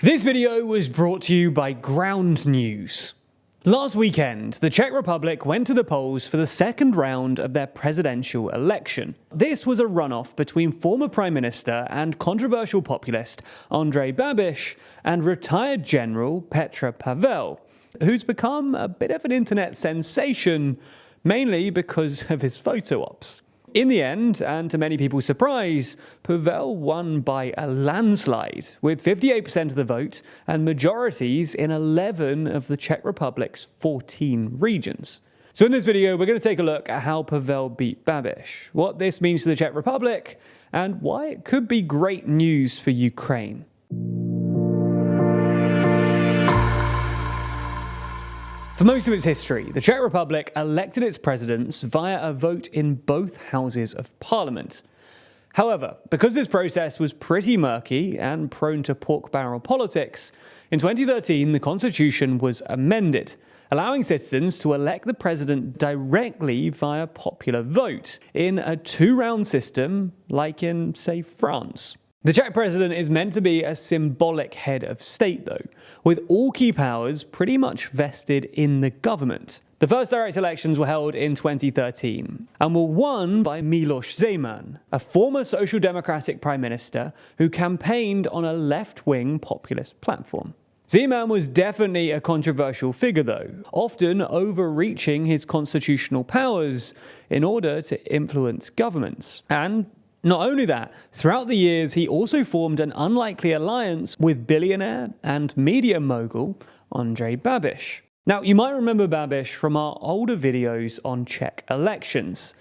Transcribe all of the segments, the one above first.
This video was brought to you by Ground News. Last weekend, the Czech Republic went to the polls for the second round of their presidential election. This was a runoff between former Prime Minister and controversial populist Andrej Babis and retired General Petr Pavel, who's become a bit of an internet sensation, mainly because of his photo ops. In the end, and to many people's surprise, Pavel won by a landslide, with 58% of the vote and majorities in 11 of the Czech Republic's 14 regions. So in this video, we're going to take a look at how Pavel beat Babis, what this means to the Czech Republic, and why it could be great news for Ukraine. For most of its history, the Czech Republic elected its presidents via a vote in both houses of parliament. However, because this process was pretty murky and prone to pork barrel politics, in 2013 the constitution was amended, allowing citizens to elect the president directly via popular vote in a two-round system like in, say, France. The Czech president is meant to be a symbolic head of state, though, with all key powers pretty much vested in the government. The first direct elections were held in 2013 and were won by Miloš Zeman, a former Social Democratic prime minister who campaigned on a left-wing populist platform. Zeman was definitely a controversial figure, though, often overreaching his constitutional powers in order to influence governments. And not only that, throughout the years he also formed an unlikely alliance with billionaire and media mogul Andrej Babis. Now, you might remember Babis from our older videos on Czech elections.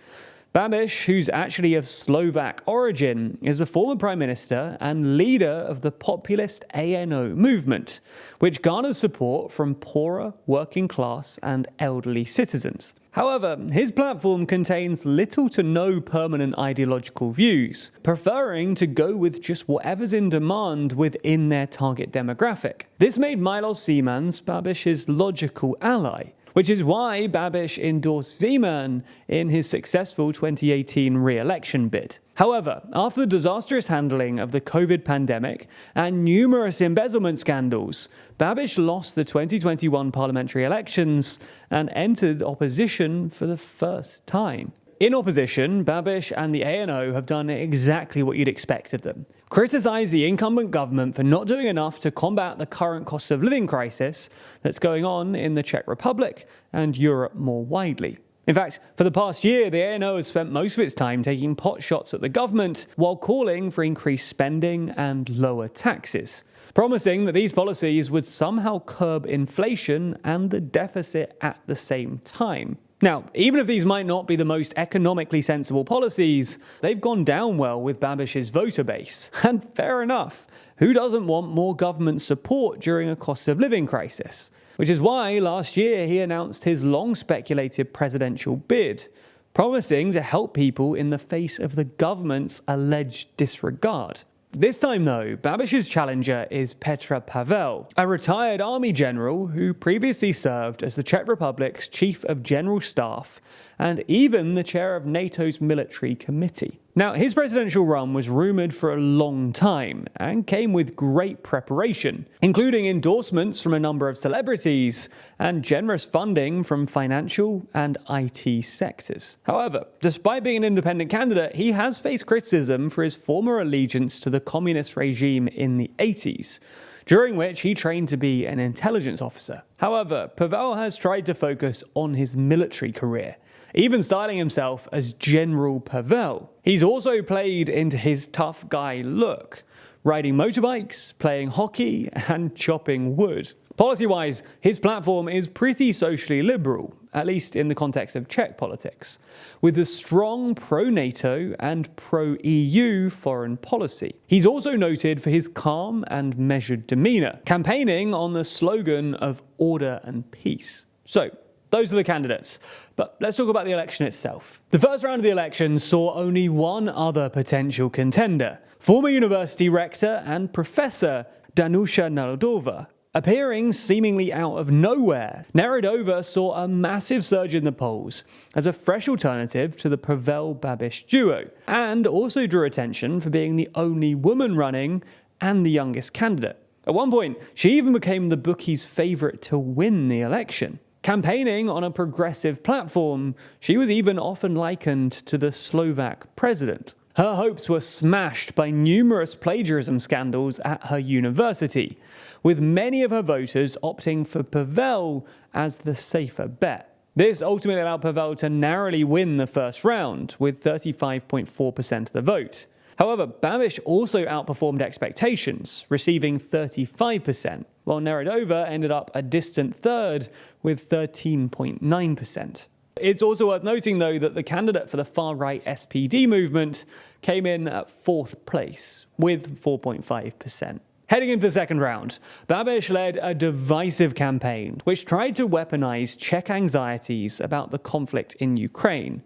Babis, who's actually of Slovak origin, is a former prime minister and leader of the populist ANO movement, which garners support from poorer, working class and elderly citizens. However, his platform contains little to no permanent ideological views, preferring to go with just whatever's in demand within their target demographic. This made Miloš Zeman Babis's logical ally, which is why Babis endorsed Zeman in his successful 2018 re-election bid. However, after the disastrous handling of the COVID pandemic and numerous embezzlement scandals, Babis lost the 2021 parliamentary elections and entered opposition for the first time. In opposition, Babis and the ANO have done exactly what you'd expect of them: criticise the incumbent government for not doing enough to combat the current cost of living crisis that's going on in the Czech Republic and Europe more widely. In fact, for the past year, the ANO has spent most of its time taking pot shots at the government while calling for increased spending and lower taxes, promising that these policies would somehow curb inflation and the deficit at the same time. Now, even if these might not be the most economically sensible policies, they've gone down well with Babis's voter base. And fair enough, who doesn't want more government support during a cost of living crisis? Which is why last year he announced his long-speculated presidential bid, promising to help people in the face of the government's alleged disregard. This time, though, Babis's challenger is Petr Pavel, a retired army general who previously served as the Czech Republic's Chief of General Staff and even the chair of NATO's military committee. Now, his presidential run was rumoured for a long time and came with great preparation, including endorsements from a number of celebrities and generous funding from financial and IT sectors. However, despite being an independent candidate, he has faced criticism for his former allegiance to the communist regime in the 80s, during which he trained to be an intelligence officer. However, Pavel has tried to focus on his military career, even styling himself as General Pavel. He's also played into his tough guy look, riding motorbikes, playing hockey, and chopping wood. Policy-wise, his platform is pretty socially liberal, at least in the context of Czech politics, with a strong pro-NATO and pro-EU foreign policy. He's also noted for his calm and measured demeanour, campaigning on the slogan of order and peace. So, those are the candidates. But let's talk about the election itself. The first round of the election saw only one other potential contender, former university rector and professor Danuša Nerudová. Appearing seemingly out of nowhere, Nerudová saw a massive surge in the polls as a fresh alternative to the Pavel-Babis duo, and also drew attention for being the only woman running and the youngest candidate. At one point, she even became the bookies' favourite to win the election. Campaigning on a progressive platform, she was even often likened to the Slovak president. Her hopes were smashed by numerous plagiarism scandals at her university, with many of her voters opting for Pavel as the safer bet. This ultimately allowed Pavel to narrowly win the first round, with 35.4% of the vote. However, Babis also outperformed expectations, receiving 35%, while Neradova ended up a distant third with 13.9%. It's also worth noting, though, that the candidate for the far-right SPD movement came in at fourth place, with 4.5%. Heading into the second round, Babis led a divisive campaign which tried to weaponize Czech anxieties about the conflict in Ukraine,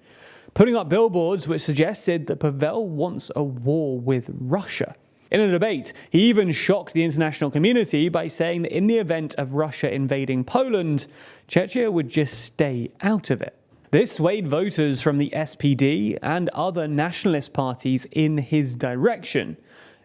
putting up billboards which suggested that Pavel wants a war with Russia. In a debate, he even shocked the international community by saying that in the event of Russia invading Poland, Czechia would just stay out of it. This swayed voters from the SPD and other nationalist parties in his direction.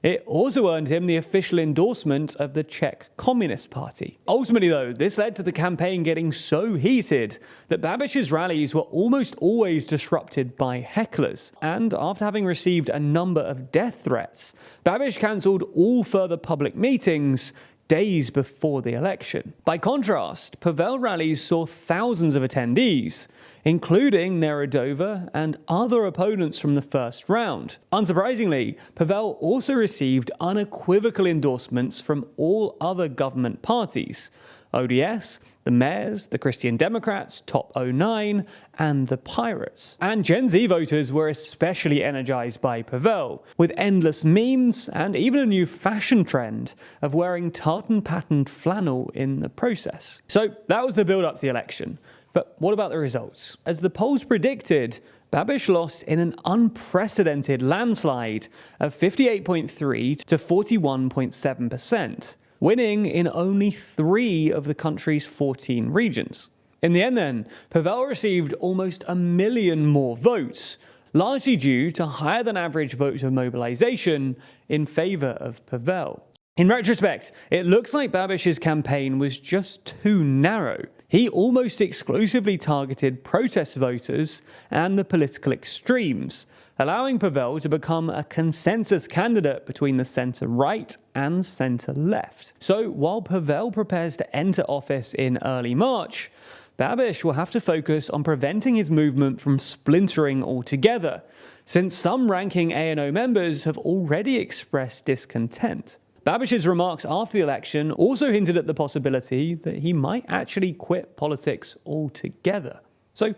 It also earned him the official endorsement of the Czech Communist Party. Ultimately, though, this led to the campaign getting so heated that Babis's rallies were almost always disrupted by hecklers. And after having received a number of death threats, Babis cancelled all further public meetings days before the election. By contrast, Pavel rallies saw thousands of attendees, including Neradova and other opponents from the first round. Unsurprisingly, Pavel also received unequivocal endorsements from all other government parties: ODS, the Mayors, the Christian Democrats, Top 09, and the Pirates. And Gen Z voters were especially energized by Pavel, with endless memes and even a new fashion trend of wearing tartan-patterned flannel in the process. So that was the build-up to the election. But what about the results? As the polls predicted, Babis lost in an unprecedented landslide of 58.3% to 41.7%. winning in only 3 of the country's 14 regions. In the end then, Pavel received almost 1 million more votes, largely due to higher than average voter mobilization in favor of Pavel. In retrospect, it looks like Babis's campaign was just too narrow. He almost exclusively targeted protest voters and the political extremes, allowing Pavel to become a consensus candidate between the centre-right and centre-left. So while Pavel prepares to enter office in early March, Babis will have to focus on preventing his movement from splintering altogether, since some ranking ANO members have already expressed discontent. Babis's remarks after the election also hinted at the possibility that he might actually quit politics altogether. So,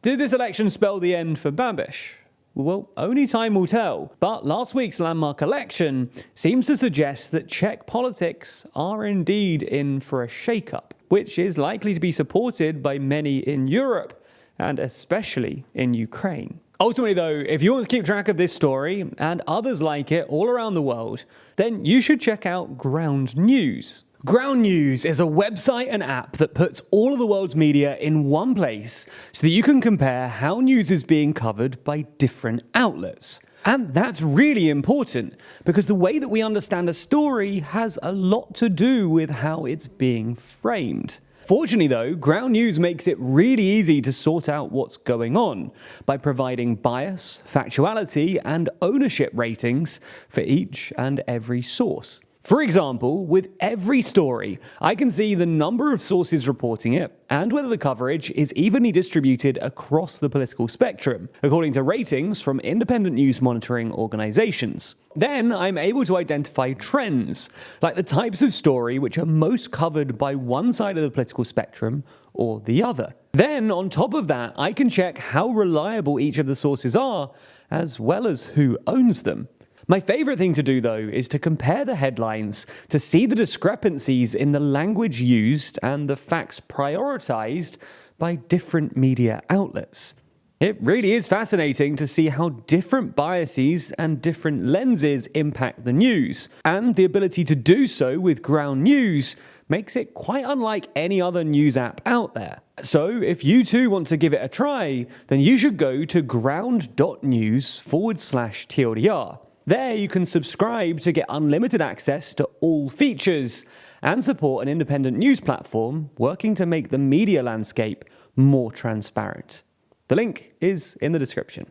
did this election spell the end for Babis? Well, only time will tell, but last week's landmark election seems to suggest that Czech politics are indeed in for a shake-up, which is likely to be supported by many in Europe, and especially in Ukraine. Ultimately though, if you want to keep track of this story, and others like it all around the world, then you should check out Ground News. Ground News is a website and app that puts all of the world's media in one place so that you can compare how news is being covered by different outlets. And that's really important because the way that we understand a story has a lot to do with how it's being framed. Fortunately though, Ground News makes it really easy to sort out what's going on by providing bias, factuality, and ownership ratings for each and every source. For example, with every story, I can see the number of sources reporting it and whether the coverage is evenly distributed across the political spectrum, according to ratings from independent news monitoring organizations. Then I'm able to identify trends, like the types of story which are most covered by one side of the political spectrum or the other. Then, on top of that, I can check how reliable each of the sources are, as well as who owns them. My favorite thing to do, though, is to compare the headlines to see the discrepancies in the language used and the facts prioritized by different media outlets. It really is fascinating to see how different biases and different lenses impact the news, and the ability to do so with Ground News makes it quite unlike any other news app out there. So if you too want to give it a try, then you should go to ground.news/TLDR. There you can subscribe to get unlimited access to all features and support an independent news platform working to make the media landscape more transparent. The link is in the description.